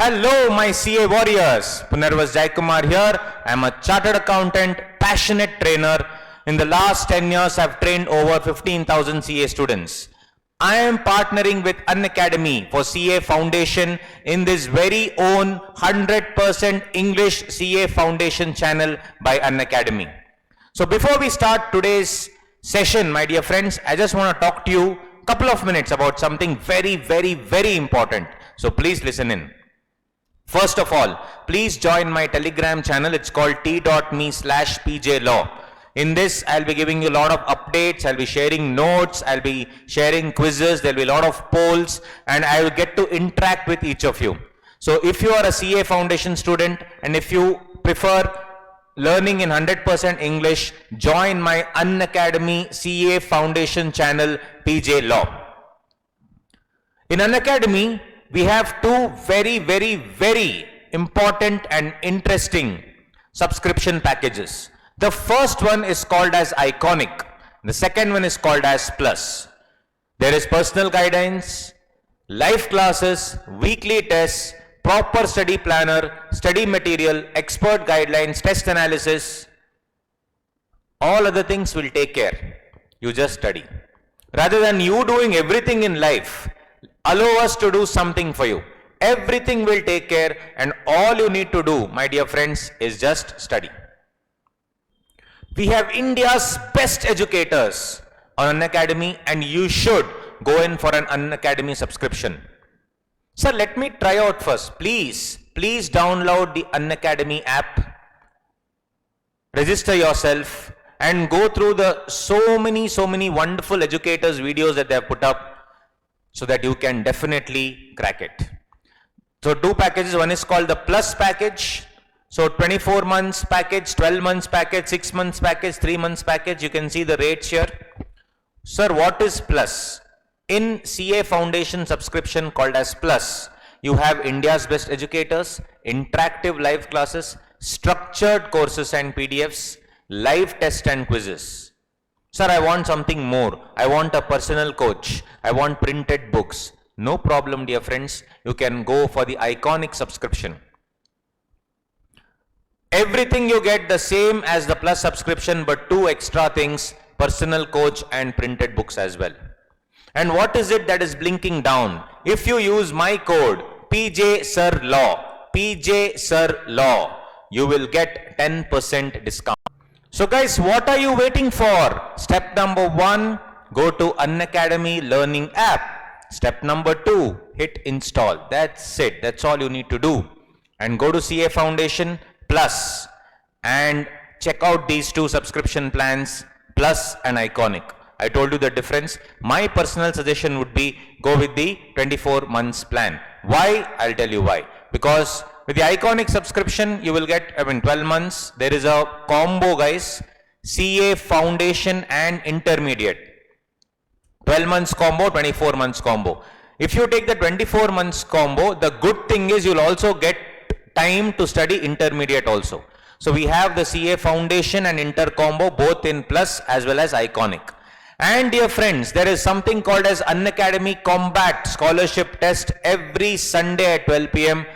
Hello, my CA warriors. Punarvas Jaikumar here. I'm a chartered accountant, passionate trainer. In the last 10 years, I've trained over 15,000 CA students. I am partnering with Unacademy for CA Foundation in this very own 100% English CA Foundation channel by Unacademy. So before we start today's session, my dear friends, I just want to talk to you a couple of minutes about something very important. So please listen in. First of all, please join my Telegram channel. It's called t.me/pjlaw. In this, I'll be giving you a lot of updates. I'll be sharing notes. I'll be sharing quizzes. There'll be a lot of polls, and I will get to interact with each of you. So if you are a CA Foundation student, and if you prefer learning in 100% English, join my Unacademy CA Foundation channel, PJ Law. In Unacademy, we have two very important and interesting subscription packages. The first one is called as Iconic. The second one is called as Plus. There is personal guidance, live classes, weekly tests, proper study planner, study material, expert guidelines, test analysis. All other things will take care. You just study. Rather than you doing everything in life, allow us to do something for you. Everything will take care, and all you need to do, my dear friends, is just study. We have India's best educators on Unacademy, and you should go in for an Unacademy subscription. Sir, let me try out first. Please download the Unacademy app, register yourself, and go through the so many wonderful educators videos that they have put up, so that you can definitely crack it. So two packages. One is called the Plus package. So 24 months package, 12 months package, 6 months package, 3 months package. You can see the rates here. Sir, what is Plus? In CA Foundation subscription called as Plus, you have India's best educators, interactive live classes, structured courses and PDFs, live tests and quizzes. Sir, I want something more. I want a personal coach. I want printed books. No problem, dear friends. You can go for the Iconic subscription. Everything you get the same as the Plus subscription, but two extra things: personal coach and printed books as well. And what is it that is blinking down? If you use my code PJSirLaw, you will get 10% discount. So guys, what are you waiting for? Step number 1, go to Unacademy Learning app. Step number 2, hit install. That's it. That's all you need to do. And go to CA Foundation Plus and check out these two subscription plans, Plus and Iconic. I told you the difference. My personal suggestion would be go with the 24 months plan. Why? I'll tell you why. Because with the Iconic subscription, you will get 12 months. There is a combo, guys. CA Foundation and Intermediate. 12 months combo, 24 months combo. If you take the 24 months combo, the good thing is you'll also get time to study Intermediate also. So we have the CA Foundation and Inter combo both in Plus as well as Iconic. And dear friends, there is something called as Unacademy Combat Scholarship Test every Sunday at 12 p.m.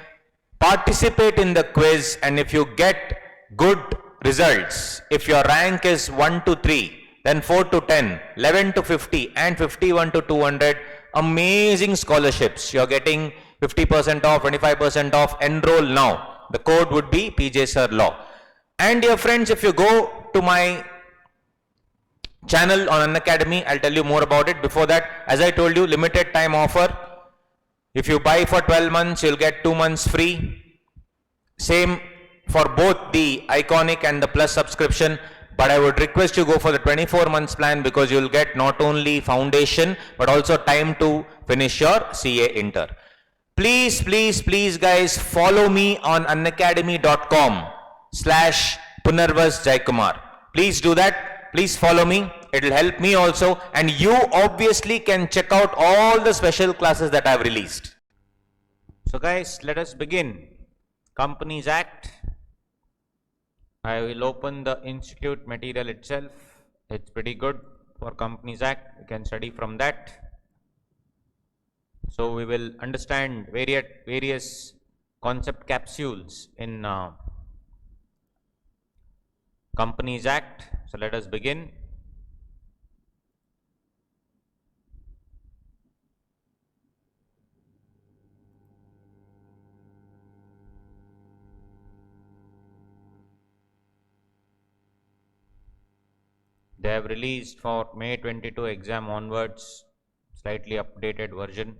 Participate in the quiz, and if you get good results, if your rank is 1 to 3, then 4 to 10, 11 to 50, and 51 to 200, amazing scholarships. You're getting 50% off, 25% off. Enroll now. The code would be PJSirLaw. And dear friends, if you go to my channel on Unacademy, I'll tell you more about it. Before that, as I told you, limited time offer. If you buy for 12 months, you'll get 2 months free. Same for both the Iconic and the Plus subscription. But I would request you go for the 24 months plan, because you'll get not only foundation, but also time to finish your CA Inter. Please guys, follow me on unacademy.com/Punarvas Jaikumar. Please do that. Please follow me. It will help me also. And you obviously can check out all the special classes that I've released. So guys, let us begin. Companies Act. I will open the institute material itself. It's pretty good for Companies Act. You can study from that. So we will understand various concept capsules in Companies Act. So let us begin. They have released for May 22 exam onwards, slightly updated version,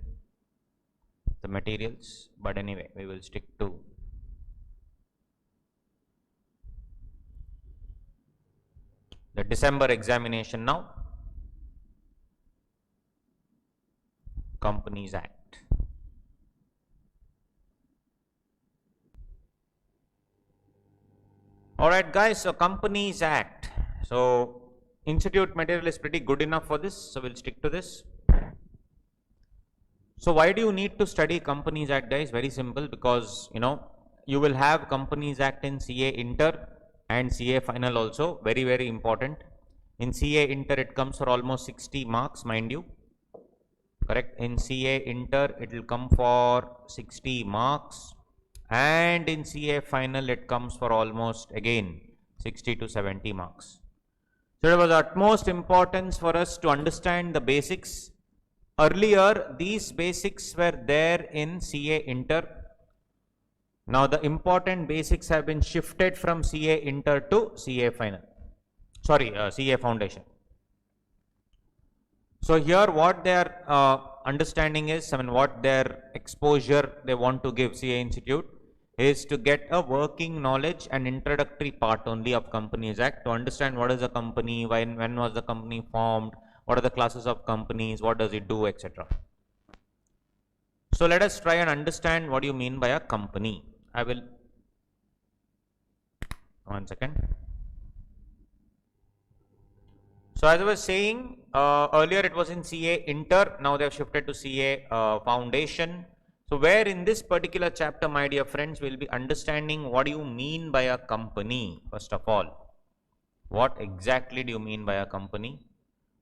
the materials, but anyway, we will stick to the December examination now. Companies Act. Alright guys, so Companies Act. So institute material is pretty good enough for this, so we'll stick to this. So why do you need to study Companies Act, guys? Very simple, because you will have Companies Act in CA Inter and CA Final also, very important. In CA Inter it comes for almost 60 marks, mind you, correct? In CA Inter it will come for 60 marks, and in CA Final it comes for almost again 60 to 70 marks. So it was utmost importance for us to understand the basics. Earlier these basics were there in CA Inter. Now the important basics have been shifted from CA Inter to CA Final. Sorry, CA Foundation. So here what they are understanding is, what their exposure they want to give CA Institute is to get a working knowledge and introductory part only of Companies Act, to understand what is a company, when was the company formed, what are the classes of companies, what does it do, etc. So let us try and understand what you mean by a company. I will, one second. So as I was saying, earlier it was in CA Inter, now they have shifted to CA Foundation. So where in this particular chapter, my dear friends, we'll be understanding what do you mean by a company, first of all. What exactly do you mean by a company?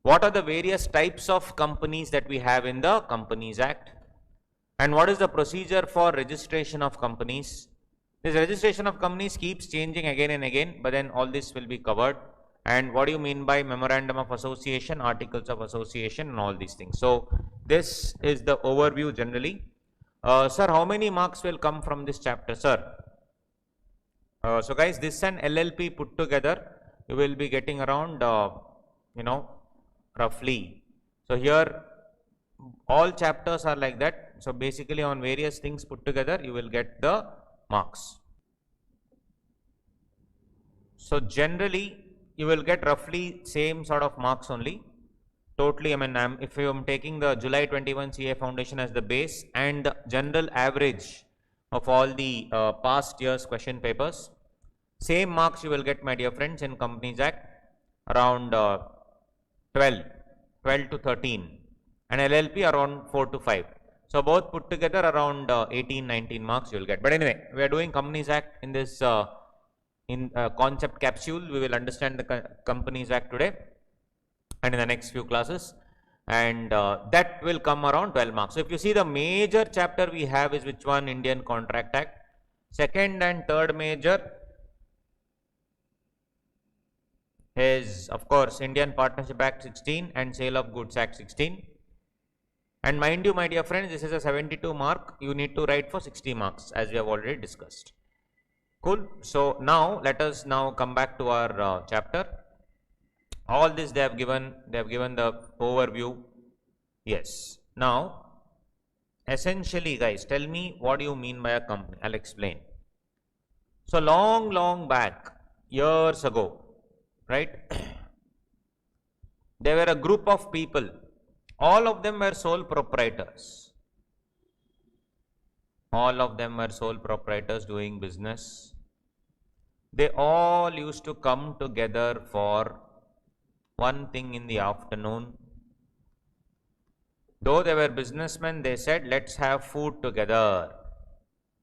What are the various types of companies that we have in the Companies Act? And what is the procedure for registration of companies? This registration of companies keeps changing again and again, but then all this will be covered. And what do you mean by memorandum of association, articles of association, and all these things. So this is the overview generally. Sir, how many marks will come from this chapter, sir? So guys, this and LLP put together, you will be getting around, roughly. So here, all chapters are like that. So basically on various things put together, you will get the marks. So generally, you will get roughly same sort of marks only. Totally, if you am taking the July 21 CA Foundation as the base and the general average of all the past years question papers, same marks you will get, my dear friends, in Companies Act, around 12 to 13, and LLP around 4 to 5. So both put together around 18-19 marks you will get. But anyway, we are doing Companies Act in this concept capsule. We will understand the Companies Act today and in the next few classes, and that will come around 12 marks. So if you see, the major chapter we have is which one? Indian Contract Act. Second and third major is of course Indian Partnership Act 16 and Sale of Goods Act 16. And mind you, my dear friends, this is a 72 mark. You need to write for 60 marks as we have already discussed. Cool. So now let us now come back to our chapter. All this they have given the overview. Yes. Now essentially, guys, tell me what do you mean by a company. I'll explain. So long back, years ago, right, there were a group of people, all of them were sole proprietors. All of them were sole proprietors doing business. They all used to come together for one thing in the afternoon. Though they were businessmen, they said, let's have food together.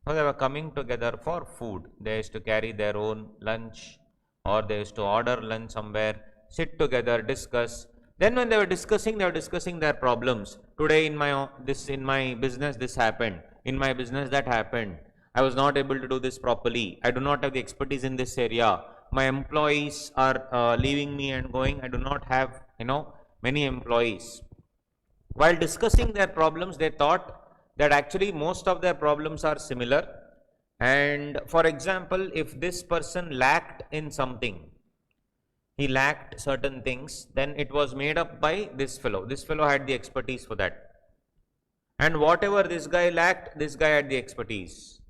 So they were coming together for food. They used to carry their own lunch, or they used to order lunch somewhere, sit together, discuss. Then when they were discussing their problems. Today in my business this happened. In my business that happened. I was not able to do this properly. I do not have the expertise in this area. My employees are leaving me and going. I do not have, many employees. While discussing their problems, they thought that actually most of their problems are similar. And for example, if this person lacked in something, he lacked certain things, then it was made up by this fellow. This fellow had the expertise for that. And whatever this guy lacked, this guy had the expertise.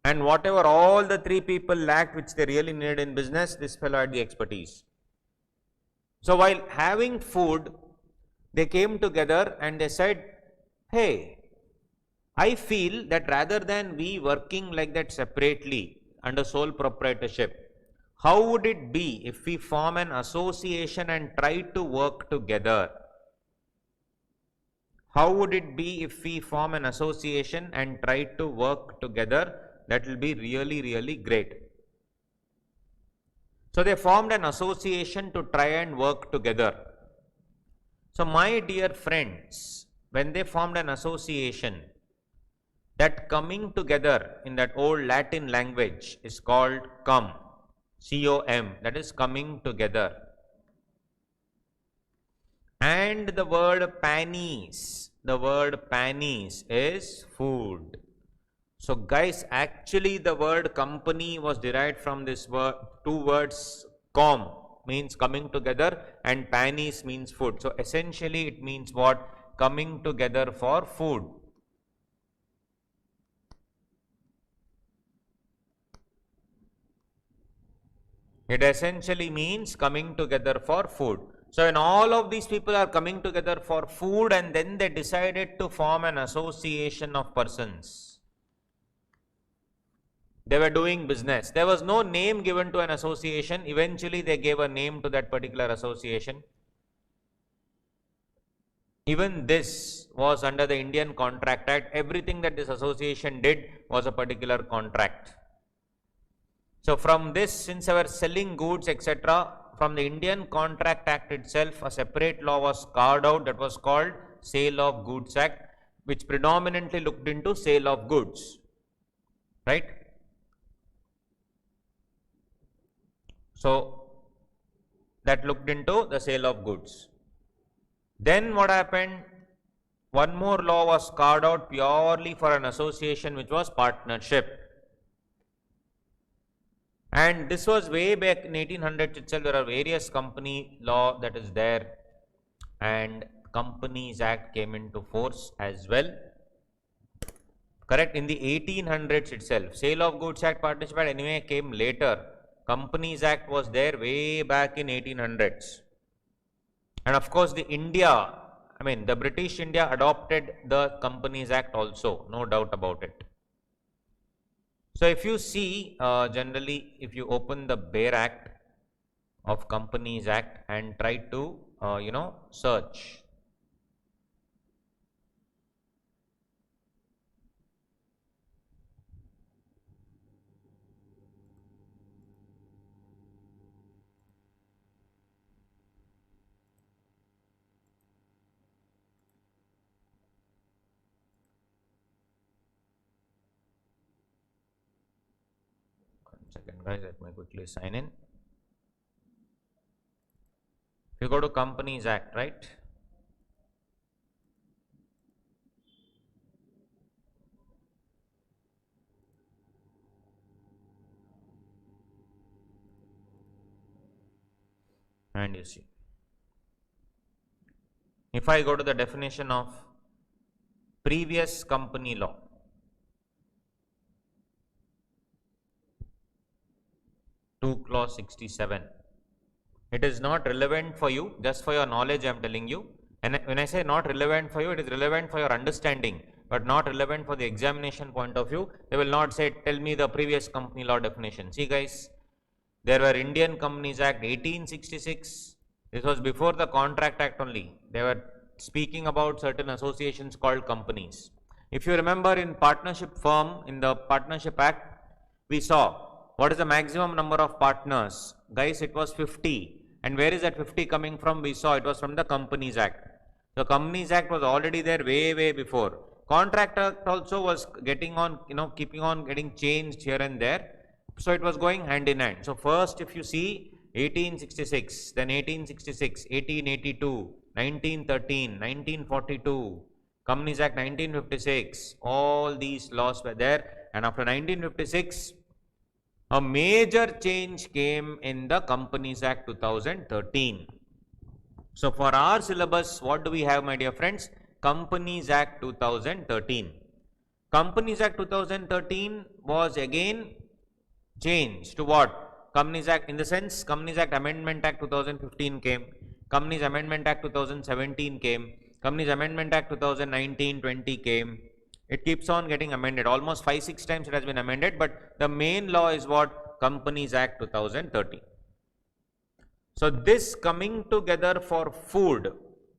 And whatever all the three people lacked, which they really needed in business, this fellow had the expertise. So while having food, they came together and they said, hey, I feel that rather than we working like that separately under sole proprietorship, how would it be if we form an association and try to work together? How would it be if we form an association and try to work together? That will be really, really great. So they formed an association to try and work together. So my dear friends, when they formed an association, that coming together in that old Latin language is called cum, C-O-M, that is coming together. And the word panis is food. So guys, actually the word company was derived from this word, two words, com means coming together and panis means food. So essentially it means what? Coming together for food. It essentially means coming together for food. So when all of these people are coming together for food and then they decided to form an association of persons. They were doing business. There was no name given to an association. Eventually they gave a name to that particular association. Even this was under the Indian Contract Act. Everything that this association did was a particular contract. So from this, since they were selling goods, etc., from the Indian Contract Act itself, a separate law was carved out that was called Sale of Goods Act, which predominantly looked into sale of goods, right? So that looked into the sale of goods. Then what happened? One more law was carved out purely for an association, which was partnership. And this was way back in 1800s itself. There are various company law that is there, and Companies Act came into force as well. Correct? In the 1800s itself. Sale of Goods Act, Partnership Act anyway came later. Companies Act was there way back in 1800s. And of course the British India adopted the Companies Act also, no doubt about it. So if you see, generally if you open the Bare Act of Companies Act and try to, search. Second guys, let me quickly sign in. If you go to Companies Act, right? And you see, if I go to the definition of previous company law, clause 67. It is not relevant for you, just for your knowledge I am telling you. And when I say not relevant for you, it is relevant for your understanding, but not relevant for the examination point of view. They will not say, tell me the previous company law definition. See guys, there were Indian Companies Act 1866. This was before the Contract Act only. They were speaking about certain associations called companies. If you remember in partnership firm, in the Partnership Act, we saw what is the maximum number of partners? Guys, it was 50. And where is that 50 coming from? We saw it was from the Companies Act. The Companies Act was already there way before. Contract Act also was getting on, keeping on getting changed here and there. So it was going hand in hand. So first, if you see 1866, then 1866, 1882, 1913, 1942, Companies Act 1956, all these laws were there. And after 1956, a major change came in the Companies Act 2013. So for our syllabus, what do we have, my dear friends? Companies Act 2013. Companies Act 2013 was again changed to what? Companies Act, in the sense, Companies Act Amendment Act 2015 came, Companies Amendment Act 2017 came, Companies Amendment Act 2019-20 came. It keeps on getting amended. Almost 5-6 times it has been amended, but the main law is what? Companies Act 2013. So this coming together for food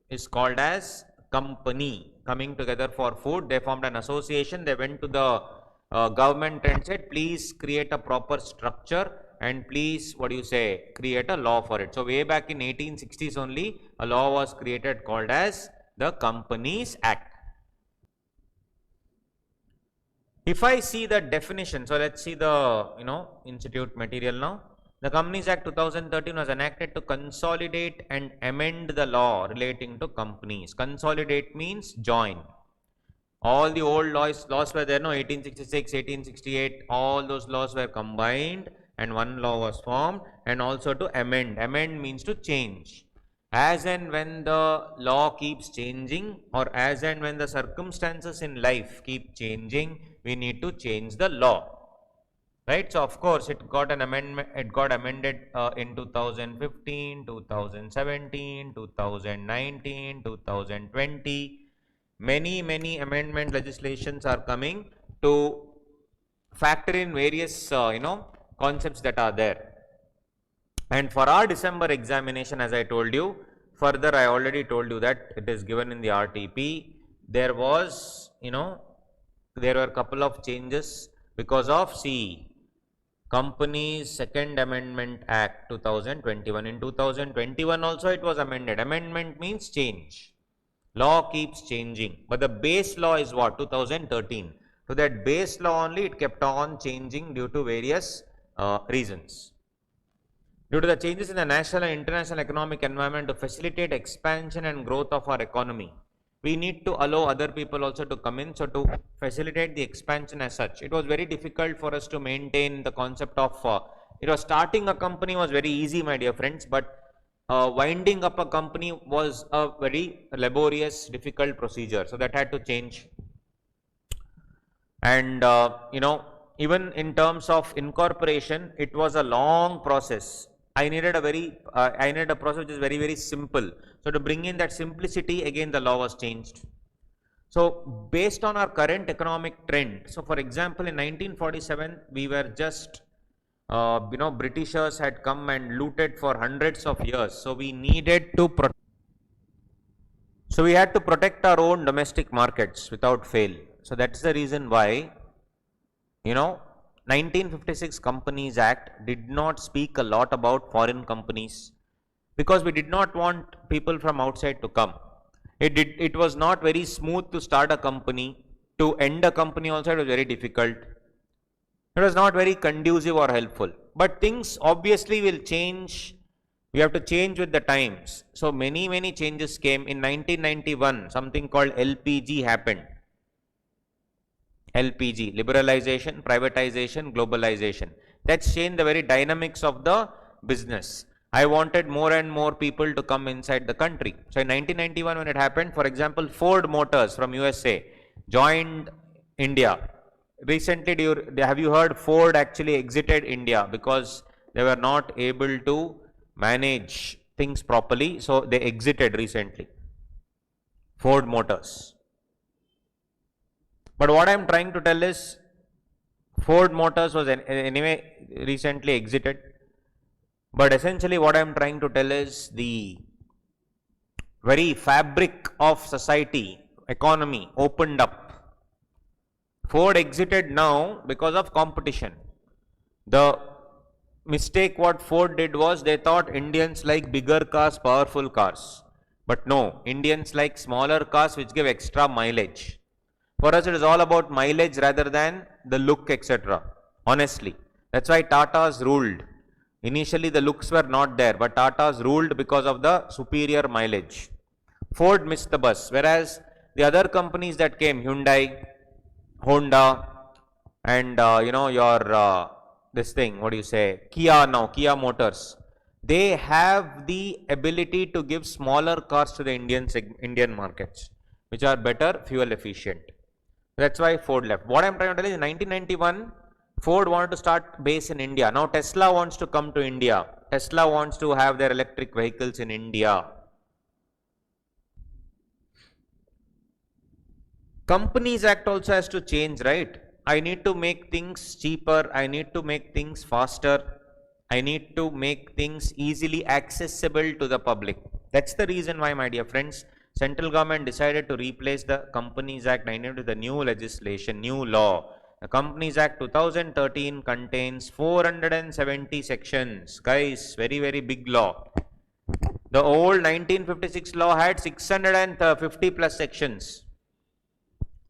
is called as company. Coming together for food, they formed an association. They went to the government and said, please create a proper structure and please, what do you say, create a law for it. So way back in 1860s only, a law was created called as the Companies Act. If I see the definition, so let's see the institute material now. The Companies Act 2013 was enacted to consolidate and amend the law relating to companies. Consolidate means join. All the old laws were there, no, 1866, 1868, all those laws were combined and one law was formed, and also to amend. Amend means to change. As and when the law keeps changing, or as and when the circumstances in life keep changing, we need to change the law. Right? So of course it got an amendment, it got amended in 2015, 2017, 2019, 2020. Many amendment legislations are coming to factor in various concepts that are there. And for our December examination, as I told you, further I already told you that it is given in the RTP. There was, there were a couple of changes because of Companies Second Amendment Act 2021. In 2021 also it was amended. Amendment means change. Law keeps changing, but the base law is what? 2013. So that base law only, it kept on changing due to various reasons. Due to the changes in the national and international economic environment, to facilitate expansion and growth of our economy, we need to allow other people also to come in. So to facilitate the expansion as such, it was very difficult for us to maintain the concept of, starting a company was very easy, my dear friends, but winding up a company was a very laborious, difficult procedure. So that had to change. And, even in terms of incorporation, it was a long process. I needed a process which is very simple. So to bring in that simplicity, again the law was changed. So based on our current economic trend, so for example in 1947 we were just Britishers had come and looted for hundreds of years. So we needed to we had to protect our own domestic markets without fail. So that's the reason why 1956 Companies Act did not speak a lot about foreign companies, because we did not want people from outside to come. It was not very smooth to start a company. To end a company also it was very difficult. It was not very conducive or helpful. But things obviously will change. We have to change with the times. So many changes came. In 1991, something called LPG happened. LPG, liberalization, privatization, globalization. That's changed the very dynamics of the business. I wanted more and more people to come inside the country. So in 1991 when it happened, for example, Ford Motors from USA joined India. Recently, have you heard Ford actually exited India because they were not able to manage things properly, so they exited recently. Ford Motors. But what I am trying to tell is, Ford Motors was anyway recently exited. But essentially what I am trying to tell is, the very fabric of society, economy opened up. Ford exited now because of competition. The mistake what Ford did was, they thought Indians like bigger cars, powerful cars. But no, Indians like smaller cars which give extra mileage. For us, it is all about mileage rather than the look, etc. Honestly, that's why Tata's ruled. Initially, the looks were not there, but Tata's ruled because of the superior mileage. Ford missed the bus, whereas the other companies that came, Hyundai, Honda, and your this thing, what do you say, Kia now, Kia Motors, they have the ability to give smaller cars to the Indian markets, which are better fuel efficient. That's why Ford left. What I'm trying to tell you is in 1991, Ford wanted to start base in India. Now Tesla wants to come to India. Tesla wants to have their electric vehicles in India. Companies Act also has to change, right? I need to make things cheaper. I need to make things faster. I need to make things easily accessible to the public. That's the reason why, my dear friends, central government decided to replace the Companies Act 19 with the new legislation, new law. The Companies Act 2013 contains 470 sections. Guys, very, very big law. The old 1956 law had 650 plus sections.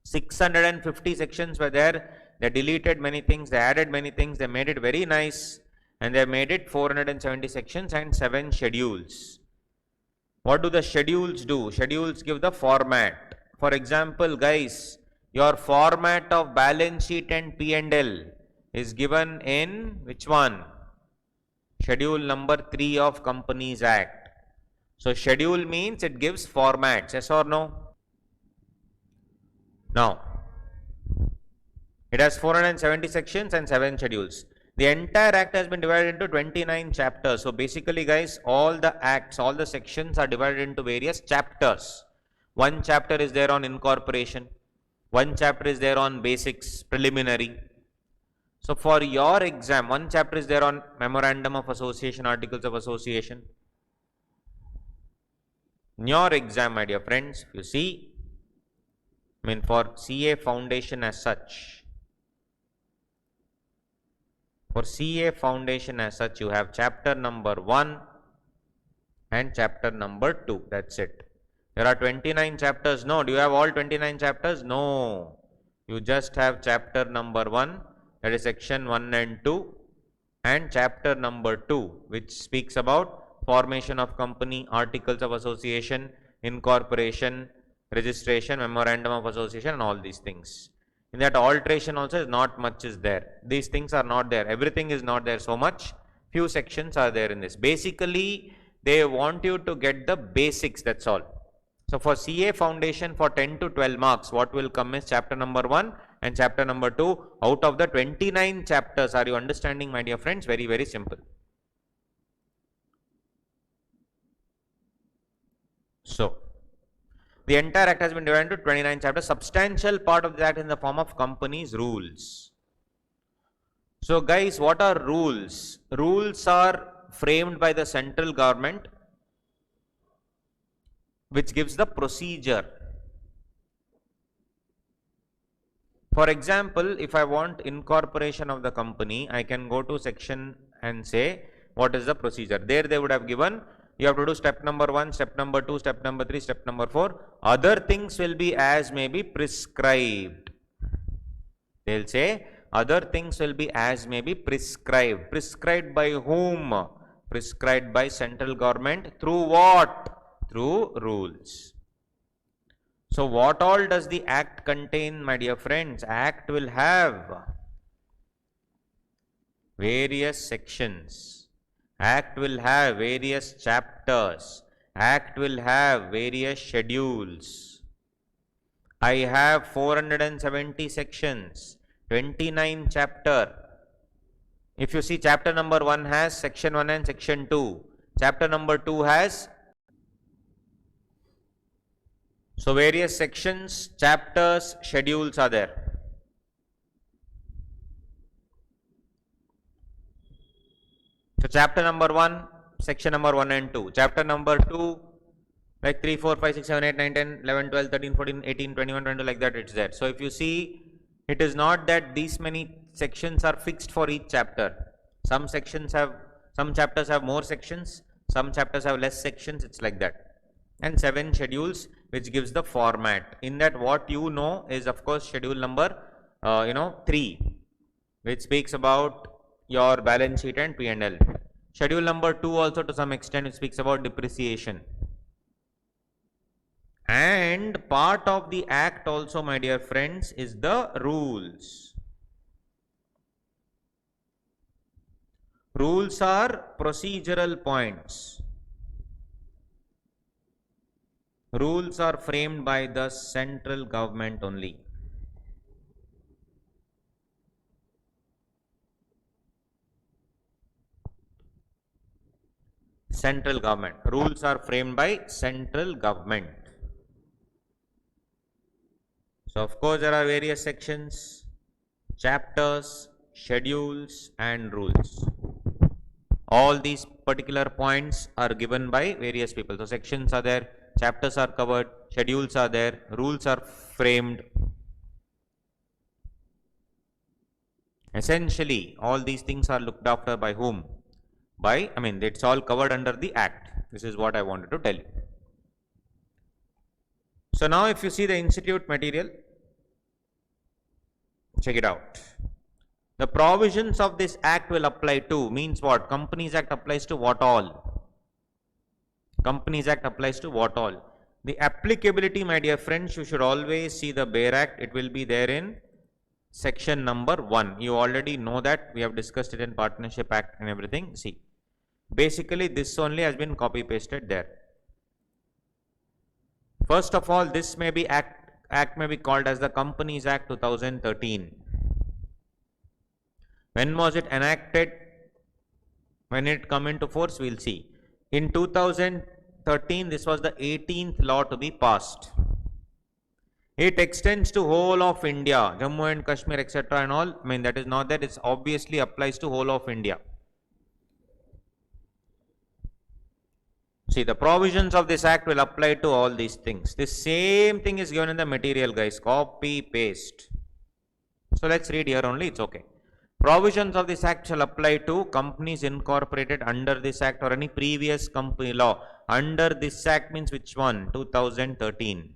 650 sections were there. They deleted many things, they added many things, they made it very nice, and they made it 470 sections and 7 schedules. What do the schedules do? Schedules give the format. For example, guys, your format of balance sheet and P&L is given in which one? Schedule number 3 of Companies Act. So schedule means it gives formats, yes or no? Now, it has 470 sections and 7 schedules. The entire act has been divided into 29 chapters. So basically, guys, all the acts, all the sections are divided into various chapters. One chapter is there on incorporation. One chapter is there on basics, preliminary. So for your exam, one chapter is there on memorandum of association, articles of association. In your exam, my dear friends, you see, for CA foundation as such, you have chapter number 1 and chapter number 2. That's it. There are 29 chapters. No, do you have all 29 chapters? No. You just have chapter number 1, that is section 1 and 2, and chapter number 2, which speaks about formation of company, articles of association, incorporation, registration, memorandum of association, and all these things. In that, alteration also is not much is there. These things are not there. Everything is not there so much. Few sections are there in this. Basically, they want you to get the basics, that's all. So for CA foundation, for 10 to 12 marks, what will come is chapter number 1 and chapter number 2 out of the 29 chapters. Are you understanding, my dear friends? Very, very simple. So the entire act has been divided into 29 chapters. Substantial part of the act in the form of companies rules. So guys, what are rules? Rules are framed by the central government, which gives the procedure. For example, if I want incorporation of the company, I can go to section and say what is the procedure. There they would have given, you have to do step number 1, step number 2, step number 3, step number 4. Other things will be as may be prescribed. They will say other things will be as may be prescribed. Prescribed by whom? Prescribed by central government through what? Through rules. So what all does the act contain, my dear friends? Act will have various sections. Act will have various chapters. Act will have various schedules. I have 470 sections, 29 chapter. If you see, chapter number 1 has section 1 and section 2. Chapter number 2 has, so various sections, chapters, schedules are there. So chapter number 1, section number 1 and 2. Chapter number 2, like 3, 4, 5, 6, 7, 8, 9, 10, 11, 12, 13, 14, 18, 21, 22, like that it's there. So if you see, it is not that these many sections are fixed for each chapter. Some chapters have more sections, some chapters have less sections, it's like that. and 7 schedules, which gives the format. In that, what you know is of course schedule number 3, which speaks about your balance sheet and P&L. Schedule number 2 also to some extent it speaks about depreciation. And part of the act also, my dear friends, is the rules. Rules are procedural points. Rules are framed by the central government only. Central government. Rules are framed by central government. So, of course, there are various sections, chapters, schedules, and rules. All these particular points are given by various people. So, sections are there, chapters are covered, schedules are there, rules are framed. Essentially, all these things are looked after by whom? It's all covered under the act. This is what I wanted to tell you. So now if you see the institute material, check it out. The provisions of this act will apply to, means what? Companies Act applies to what all? Companies Act applies to what all? The applicability, my dear friends, you should always see the bare act. It will be there in section number 1. You already know that. We have discussed it in Partnership Act and everything. See, basically this only has been copy pasted there. First of all, this may be act may be called as the Companies Act 2013. When was it enacted? When it come into force, we'll see. In 2013, this was the 18th law to be passed. It extends to whole of India, Jammu and Kashmir, etc. and all. That is not that, it obviously applies to whole of India. See, the provisions of this act will apply to all these things. The same thing is given in the material, guys. Copy, paste. So let's read here only, it's okay. Provisions of this act shall apply to companies incorporated under this act or any previous company law. Under this act means which one? 2013.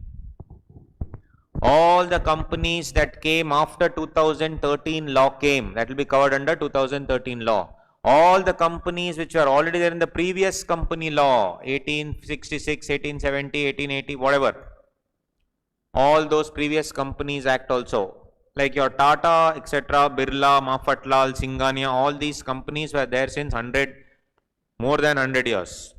All the companies that came after 2013 law came, that will be covered under 2013 law. All the companies which were already there in the previous company law, 1866, 1870, 1880, whatever. All those previous companies act also. Like your Tata, etc., Birla, Mafatlal, Singhania, all these companies were there since more than 100 years.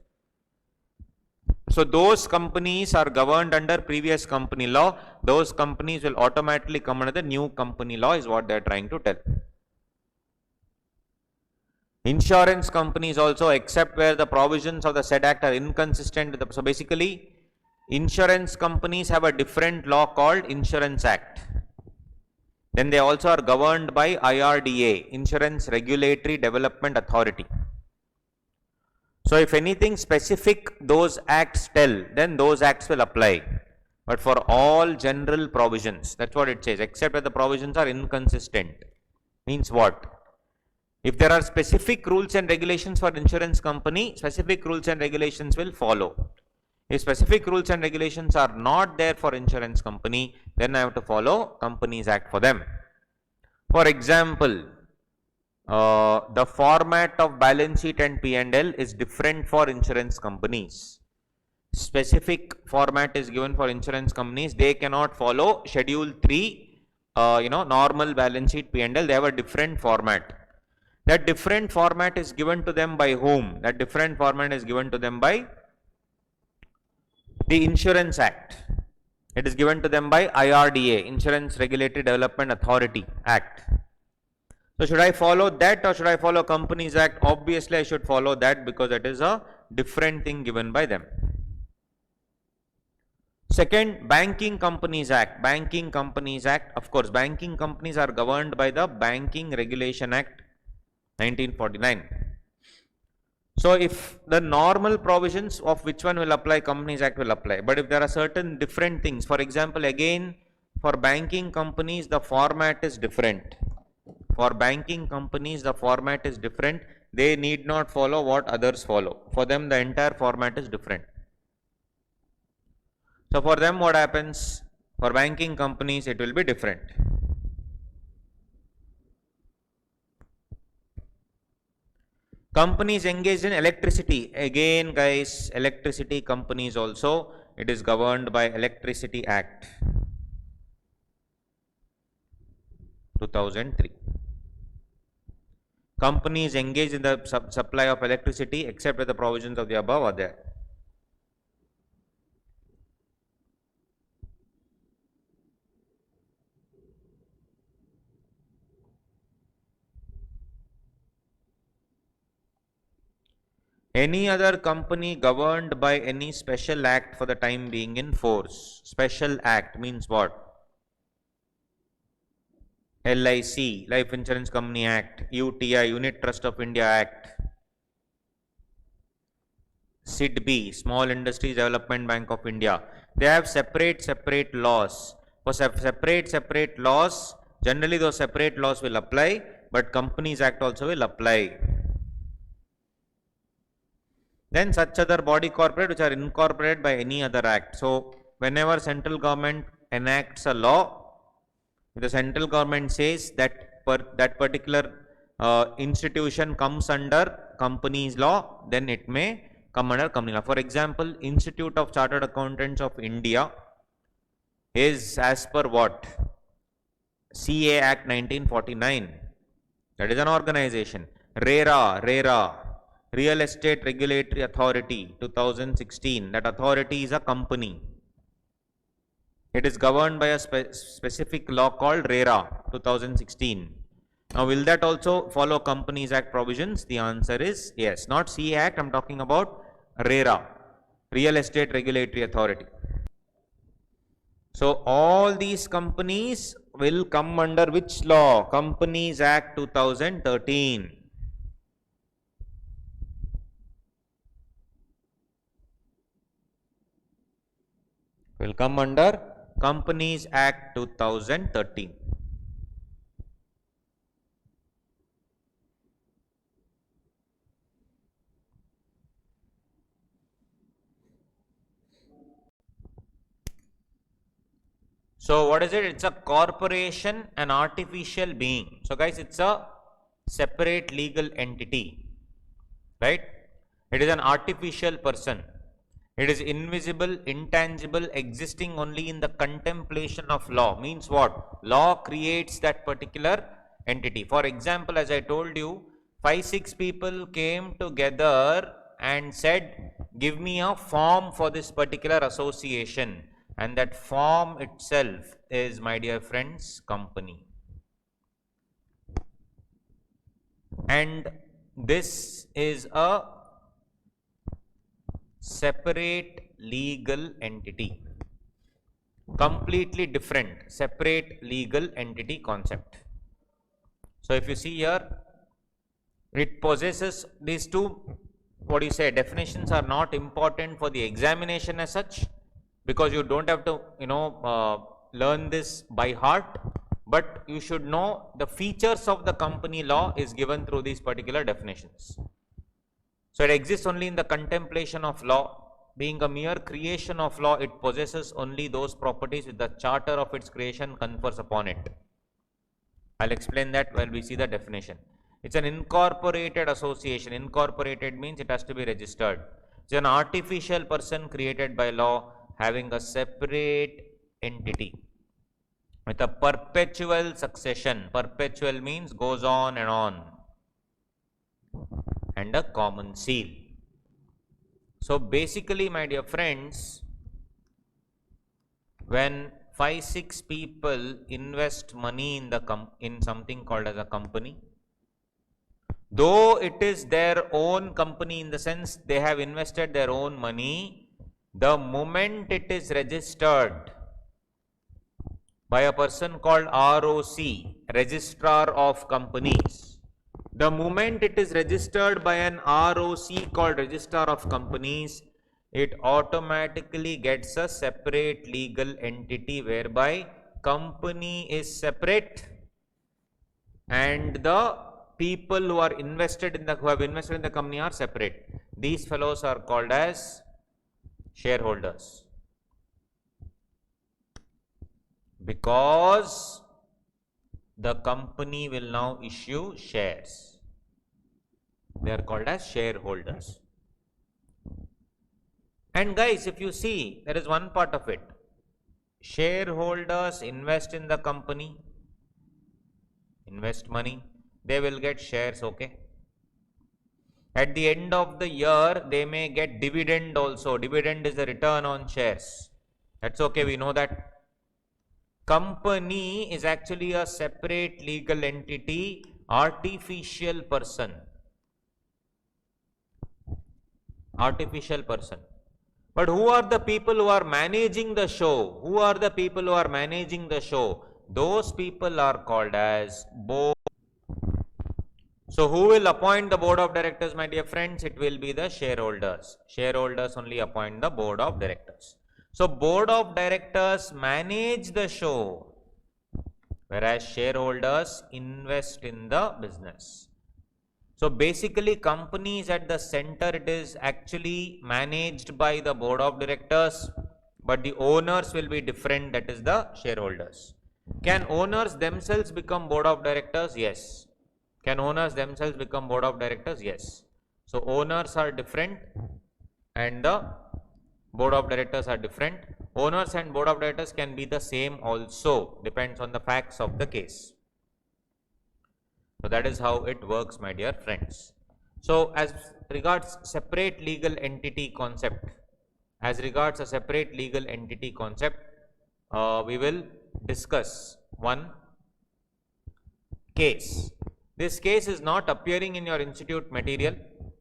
So those companies are governed under previous company law. Those companies will automatically come under the new company law is what they are trying to tell. Insurance companies also, except where the provisions of the said act are inconsistent with the, so basically insurance companies have a different law called Insurance Act. Then they also are governed by IRDA, Insurance Regulatory Development Authority. So if anything specific those acts tell, then those acts will apply. But for all general provisions, that's what it says, except that the provisions are inconsistent. Means what? If there are specific rules and regulations for insurance company, specific rules and regulations will follow. If specific rules and regulations are not there for insurance company, then I have to follow Companies Act for them. For example, the format of balance sheet and P&L is different for insurance companies. Specific format is given for insurance companies. They cannot follow Schedule 3, normal balance sheet P&L. They have a different format. That different format is given to them by whom? That different format is given to them by the Insurance Act. It is given to them by IRDA, Insurance Regulatory Development Authority Act. So should I follow that or should I follow Companies Act? Obviously I should follow that because that is a different thing given by them. Second, Banking Companies Act. Banking Companies Act, of course, banking companies are governed by the Banking Regulation Act 1949. So if the normal provisions of which one will apply, Companies Act will apply. But if there are certain different things, for example, again, for banking companies, the format is different. For banking companies, the format is different. They need not follow what others follow. For them, the entire format is different. So for them what happens? For banking companies it will be different. Companies engaged in electricity. Again guys, electricity companies also, it is governed by Electricity Act 2003. Companies engaged in the supply of electricity except where the provisions of the above are there. Any other company governed by any special act for the time being in force. Special act means what? LIC, Life Insurance Company Act, UTI, Unit Trust of India Act, SIDBI, Small Industries Development Bank of India. They have separate laws. For separate laws, generally those separate laws will apply, but Companies Act also will apply. Then such other body corporate which are incorporated by any other act. So whenever central government enacts a law, the central government says that that particular institution comes under companies law, then it may come under company law. For example, Institute of Chartered Accountants of India is as per what? CA Act 1949. That is an organization. RERA, Real Estate Regulatory Authority 2016. That authority is a company. It is governed by a specific law called RERA 2016. Now, will that also follow Companies Act provisions? The answer is yes. Not CA Act, I am talking about RERA, Real Estate Regulatory Authority. So, all these companies will come under which law? Companies Act 2013. Will come under Companies Act 2013. So what is it? It's a corporation, an artificial being. So guys, it's a separate legal entity, right? It is an artificial person. It is invisible, intangible, existing only in the contemplation of law. Means what? Law creates that particular entity. For example, as I told you, 5-6 people came together and said, give me a form for this particular association. And that form itself is, my dear friends, company. And this is a separate legal entity, completely different, separate legal entity concept. So if you see here, it possesses these two, what do you say, definitions are not important for the examination as such, because you don't have to, learn this by heart, but you should know the features of the company law is given through these particular definitions. So it exists only in the contemplation of law. Being a mere creation of law, it possesses only those properties which the charter of its creation confers upon it. I'll explain that when we see the definition. It's an incorporated association. Incorporated means it has to be registered. It's an artificial person created by law having a separate entity with a perpetual succession. Perpetual means goes on and on. And a common seal. So basically, my dear friends, when 5-6 people invest money in something called as a company, though it is their own company in the sense they have invested their own money, the moment it is registered by a person called ROC, Registrar of Companies, the moment it is registered by an ROC called Registrar of Companies, it automatically gets a separate legal entity whereby company is separate and the people who are invested in who have invested in the company are separate. These fellows are called as shareholders. Because the company will now issue shares. They are called as shareholders. And guys, if you see, there is one part of it. Shareholders invest in the company, invest money, they will get shares, okay? At the end of the year, they may get dividend also. Dividend is the return on shares. That's okay, we know that. Company is actually a separate legal entity, artificial person. Artificial person. But who are the people who are managing the show? Who are the people who are managing the show? Those people are called as board. So who will appoint the board of directors, my dear friends? It will be the shareholders. Shareholders only appoint the board of directors. So board of directors manage the show, whereas shareholders invest in the business. So basically company is at the center, it is actually managed by the board of directors, but the owners will be different, that is the shareholders. Can owners themselves become board of directors? Yes. Can owners themselves become board of directors? Yes. So owners are different and the board of directors are different. Owners and board of directors can be the same also, depends on the facts of the case. So that is how it works, my dear friends. So as regards separate legal entity concept, we will discuss one case. This case is not appearing in your institute material,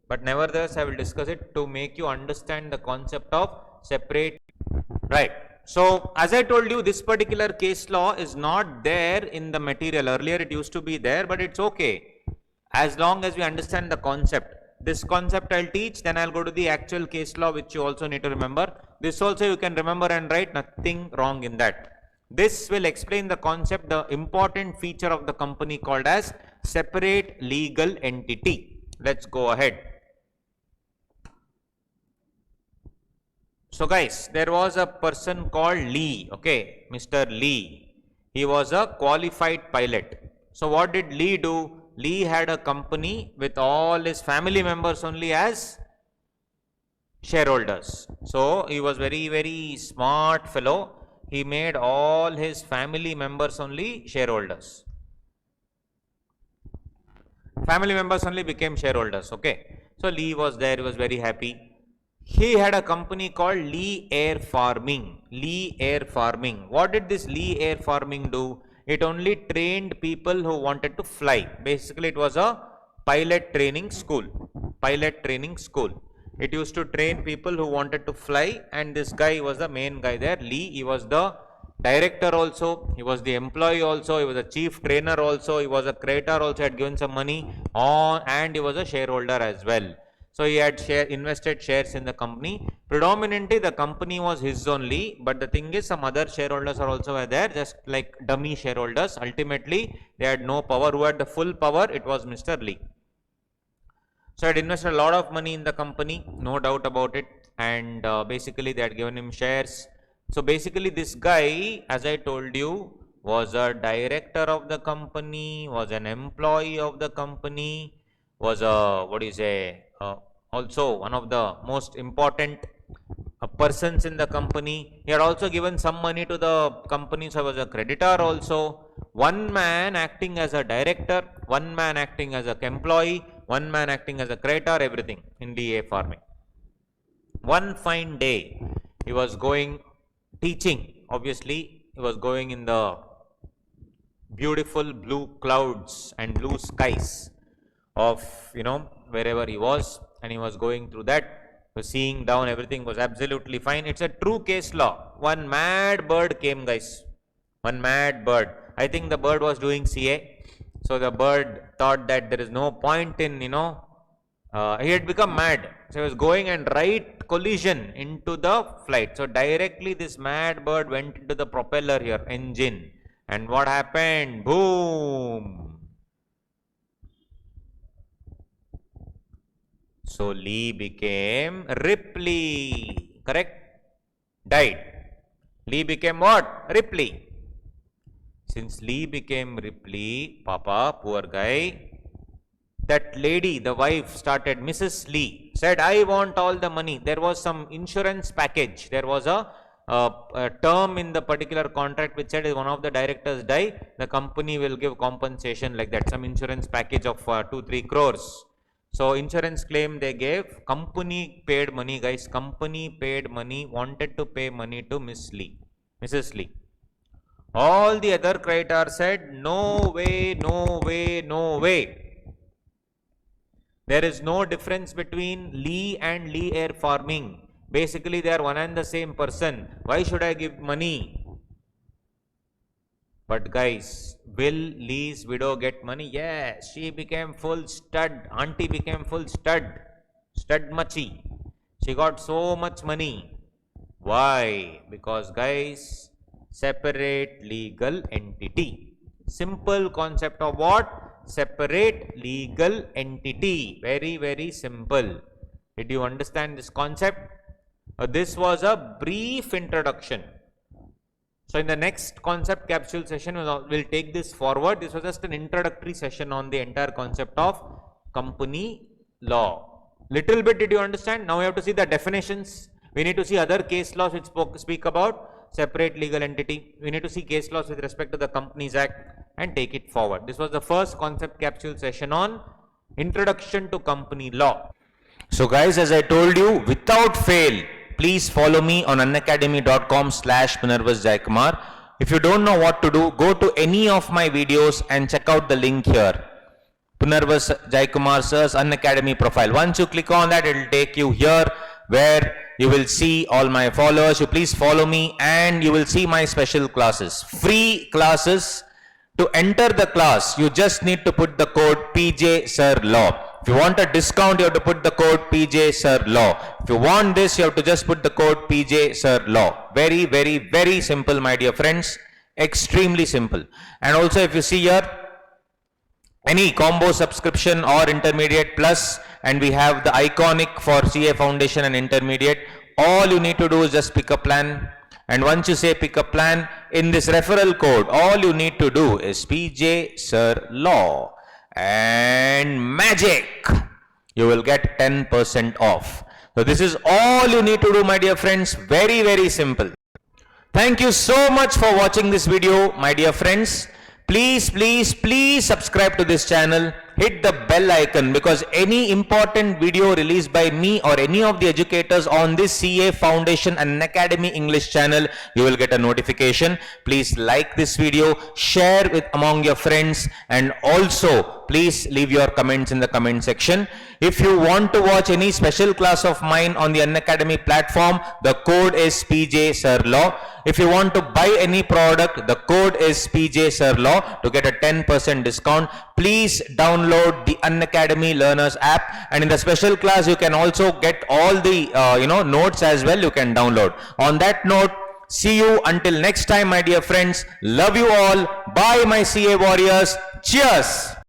but nevertheless I will discuss it to make you understand the concept of separate. Right. So as I told you, this particular case law is not there in the material. Earlier it used to be there, but it's okay. As long as we understand the concept. This concept I'll teach, then I'll go to the actual case law, which you also need to remember. This also you can remember and write, nothing wrong in that. This will explain the concept, the important feature of the company called as separate legal entity. Let's go ahead. So guys, there was a person called Lee, okay, Mr. Lee. He was a qualified pilot. So what did Lee do? Lee had a company with all his family members only as shareholders. So he was very smart fellow. He made all his family members only shareholders. Family members only became shareholders, okay. So Lee was there, he was very happy. He had a company called Lee Air Farming. Lee Air Farming. What did this Lee Air Farming do? It only trained people who wanted to fly. Basically, it was a pilot training school. Pilot training school. It used to train people who wanted to fly, and this guy was the main guy there. Lee, he was the director also, he was the employee also, he was a chief trainer also, he was a creator also, had given some money on, and he was a shareholder as well. So he had invested shares in the company. Predominantly the company was his only, but the thing is some other shareholders are also there, just like dummy shareholders. Ultimately they had no power. Who had the full power? It was Mr. Lee. So he had invested a lot of money in the company, no doubt about it, and basically they had given him shares. So basically this guy, as I told you, was a director of the company, was an employee of the company, was a, what do you say, also one of the most important persons in the company. He had also given some money to the company, so he was a creditor also. One man acting as a director, one man acting as an employee, one man acting as a creditor, everything in Lee Air Farming. One fine day, he was going teaching. Obviously, he was going in the beautiful blue clouds and blue skies of, wherever he was, and he was going through that, was seeing down, everything was absolutely fine. It's a true case law. One mad bird came, guys. One mad bird. I think the bird was doing CA. So the bird thought that there is no point in, he had become mad. So he was going and right collision into the flight. So directly this mad bird went into the propeller here, engine. And what happened? Boom! So Lee became Ripley, correct? Died. Lee became what? Ripley. Since Lee became Ripley, Papa, poor guy, that lady, the wife, started, Mrs. Lee, said, I want all the money. There was some insurance package. There was a term in the particular contract which said if one of the directors die, the company will give compensation like that, some insurance package of 2-3 crores. So insurance claim they gave, company paid money, guys, company paid money, wanted to pay money to Miss Lee, Mrs. Lee. All the other creditors said, no way, no way, no way. There is no difference between Lee and Lee Air Farming. Basically, they are one and the same person. Why should I give money? But guys, will Lee's widow get money? Yes, she became full stud. Auntie became full stud. Stud machi. She got so much money. Why? Because guys, separate legal entity. Simple concept of what? Separate legal entity. Very, very simple. Did you understand this concept? This was a brief introduction. So in the next concept capsule session, we'll take this forward. This was just an introductory session on the entire concept of company law. Little bit did you understand? Now we have to see the definitions. We need to see other case laws which speak about separate legal entity. We need to see case laws with respect to the Companies Act and take it forward. This was the first concept capsule session on introduction to company law. So guys, as I told you, without fail, please follow me on unacademy.com/Punarvas Jaikumar. If you don't know what to do, go to any of my videos and check out the link here. Punarvas Jaikumar sir's Unacademy profile. Once you click on that, it will take you here where you will see all my followers. You please follow me and you will see my special classes. Free classes. To enter the class, you just need to put the code PJ Sir Law. If you want a discount, you have to put the code PJ Sir Law. If you want this, you have to just put the code PJ Sir Law. Very, very, very simple, my dear friends. Extremely simple. And also, if you see here, any combo subscription or intermediate plus, and we have the iconic for CA Foundation and intermediate, all you need to do is just pick a plan. And once you say pick a plan, in this referral code, all you need to do is PJ Sir Law. And magic, you will get 10% off. So this is all you need to do, my dear friends. Very, very simple. Thank you so much for watching this video, my dear friends. Please, please, please subscribe to this channel. Hit the bell icon, because any important video released by me or any of the educators on this CA Foundation and Academy English channel, you will get a notification. Please like this video, share with among your friends, and also please leave your comments in the comment section. If you want to watch any special class of mine on the Unacademy platform, the code is PJ Sir Law. If you want to buy any product, the code is PJ Sir Law to get a 10% discount. Please download the Unacademy Learners app, and in the special class you can also get all the notes as well. You can download. On that note, see you until next time, my dear friends. Love you all. Bye, my CA warriors. Cheers.